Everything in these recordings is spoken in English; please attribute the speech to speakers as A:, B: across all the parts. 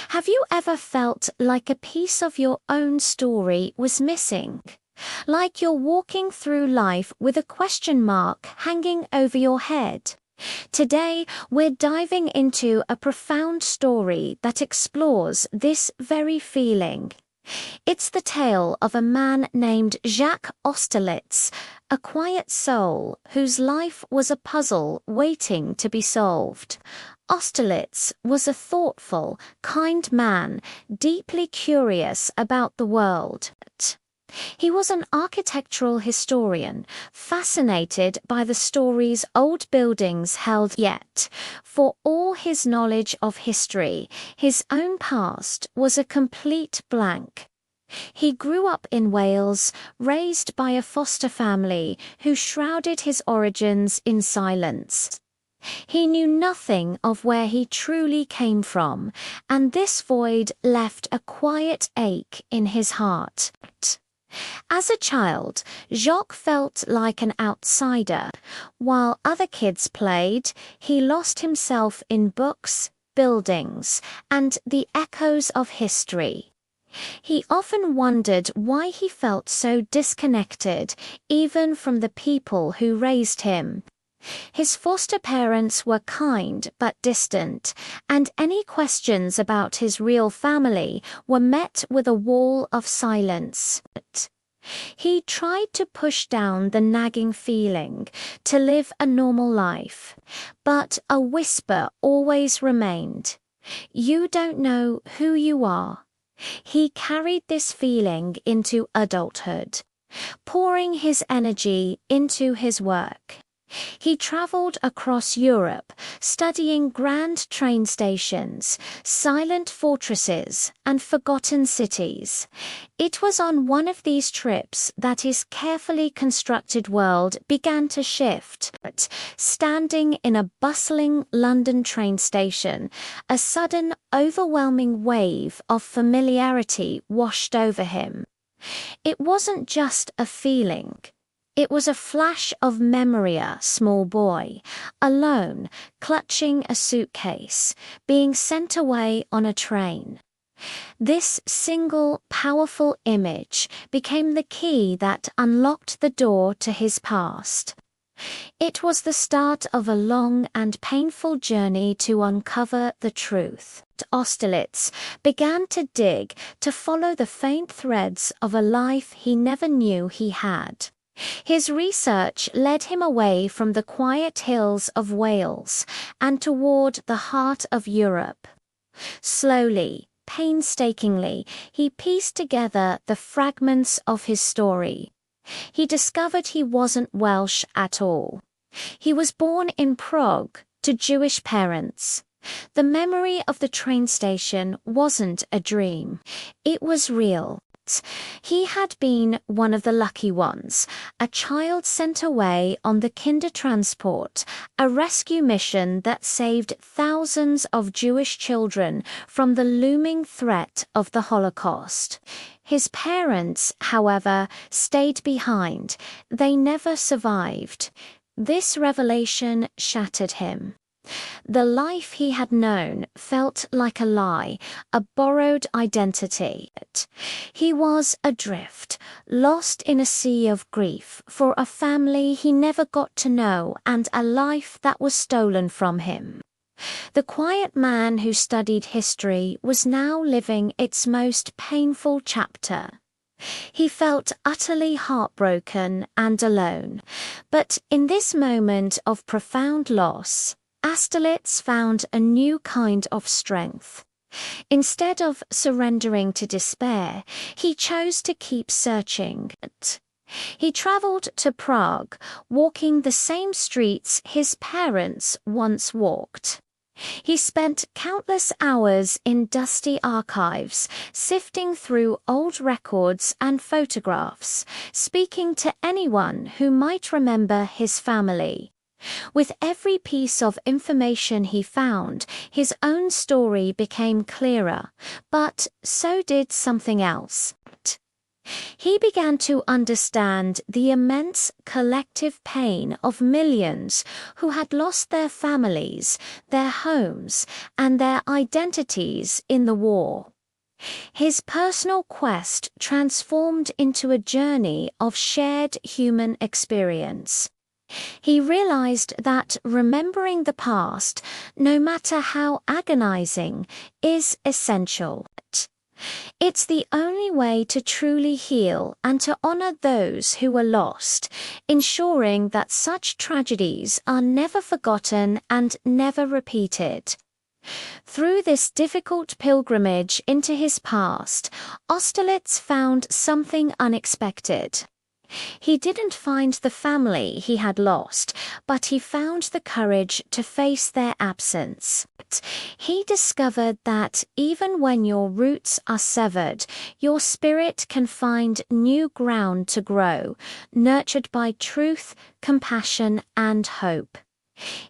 A: Have you ever felt like a piece of your own story was missing? Like you're walking through life with a question mark hanging over your head? Today, we're diving into a profound story that explores this very feeling. It's the tale of a man named Jacques Austerlitz, a quiet soul whose life was a puzzle waiting to be solved. Austerlitz was a thoughtful, kind man, deeply curious about the world. He was an architectural historian, fascinated by the stories old buildings held, yet, for all his knowledge of history, his own past was a complete blank. He grew up in Wales, raised by a foster family who shrouded his origins in silence. He knew nothing of where he truly came from, and this void left a quiet ache in his heart. As a child, Jacques felt like an outsider. While other kids played, he lost himself in books, buildings, and the echoes of history. He often wondered why he felt so disconnected, even from the people who raised him. His foster parents were kind but distant, and any questions about his real family were met with a wall of silence. He tried to push down the nagging feeling, to live a normal life, but a whisper always remained. You don't know who you are. He carried this feeling into adulthood, pouring his energy into his work. He traveled across Europe, studying grand train stations, silent fortresses, and forgotten cities. It was on one of these trips that his carefully constructed world began to shift. Standing in a bustling London train station, a sudden, overwhelming wave of familiarity washed over him. It wasn't just a feeling. It was a flash of memory, a small boy, alone, clutching a suitcase, being sent away on a train. This single, powerful image became the key that unlocked the door to his past. It was the start of a long and painful journey to uncover the truth. Austerlitz began to dig, to follow the faint threads of a life he never knew he had. His research led him away from the quiet hills of Wales and toward the heart of Europe. Slowly, painstakingly, he pieced together the fragments of his story. He discovered he wasn't Welsh at all. He was born in Prague to Jewish parents. The memory of the train station wasn't a dream. It was real. He had been one of the lucky ones, a child sent away on the Kindertransport, a rescue mission that saved thousands of Jewish children from the looming threat of the Holocaust. His parents, however, stayed behind. They never survived. This revelation shattered him. The life he had known felt like a lie, a borrowed identity. He was adrift, lost in a sea of grief for a family he never got to know and a life that was stolen from him. The quiet man who studied history was now living its most painful chapter. He felt utterly heartbroken and alone, but in this moment of profound loss, Austerlitz found a new kind of strength. Instead of surrendering to despair, he chose to keep searching. He traveled to Prague, walking the same streets his parents once walked. He spent countless hours in dusty archives, sifting through old records and photographs, speaking to anyone who might remember his family. With every piece of information he found, his own story became clearer, but so did something else. He began to understand the immense collective pain of millions who had lost their families, their homes, and their identities in the war. His personal quest transformed into a journey of shared human experience. He realized that remembering the past, no matter how agonizing, is essential. It's the only way to truly heal and to honor those who were lost, ensuring that such tragedies are never forgotten and never repeated. Through this difficult pilgrimage into his past, Austerlitz found something unexpected. He didn't find the family he had lost, but he found the courage to face their absence. He discovered that even when your roots are severed, your spirit can find new ground to grow, nurtured by truth, compassion, and hope.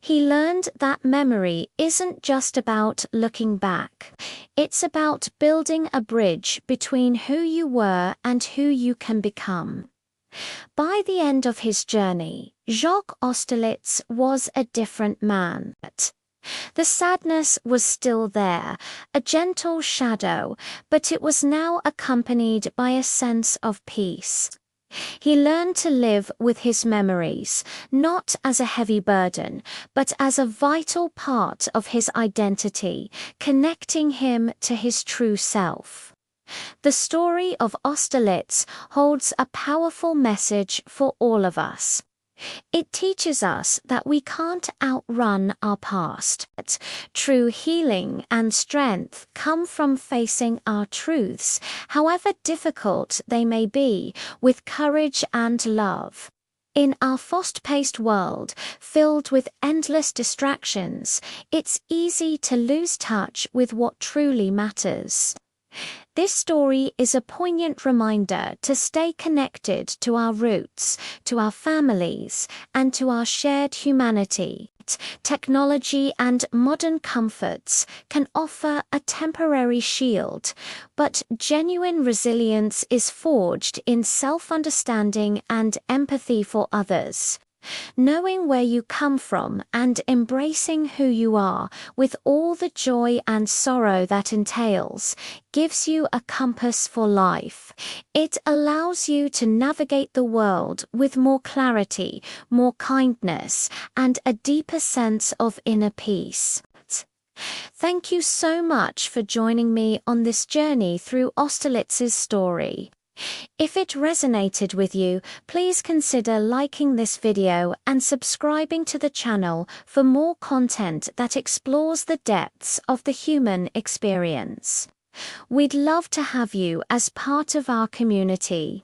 A: He learned that memory isn't just about looking back. It's about building a bridge between who you were and who you can become. By the end of his journey, Jacques Austerlitz was a different man. The sadness was still there, a gentle shadow, but it was now accompanied by a sense of peace. He learned to live with his memories, not as a heavy burden, but as a vital part of his identity, connecting him to his true self. The story of Austerlitz holds a powerful message for all of us. It teaches us that we can't outrun our past. True healing and strength come from facing our truths, however difficult they may be, with courage and love. In our fast-paced world, filled with endless distractions, it's easy to lose touch with what truly matters. This story is a poignant reminder to stay connected to our roots, to our families, and to our shared humanity. Technology and modern comforts can offer a temporary shield, but genuine resilience is forged in self-understanding and empathy for others. Knowing where you come from and embracing who you are, with all the joy and sorrow that entails, gives you a compass for life. It allows you to navigate the world with more clarity, more kindness, and a deeper sense of inner peace. Thank you so much for joining me on this journey through Austerlitz's story. If it resonated with you, please consider liking this video and subscribing to the channel for more content that explores the depths of the human experience. We'd love to have you as part of our community.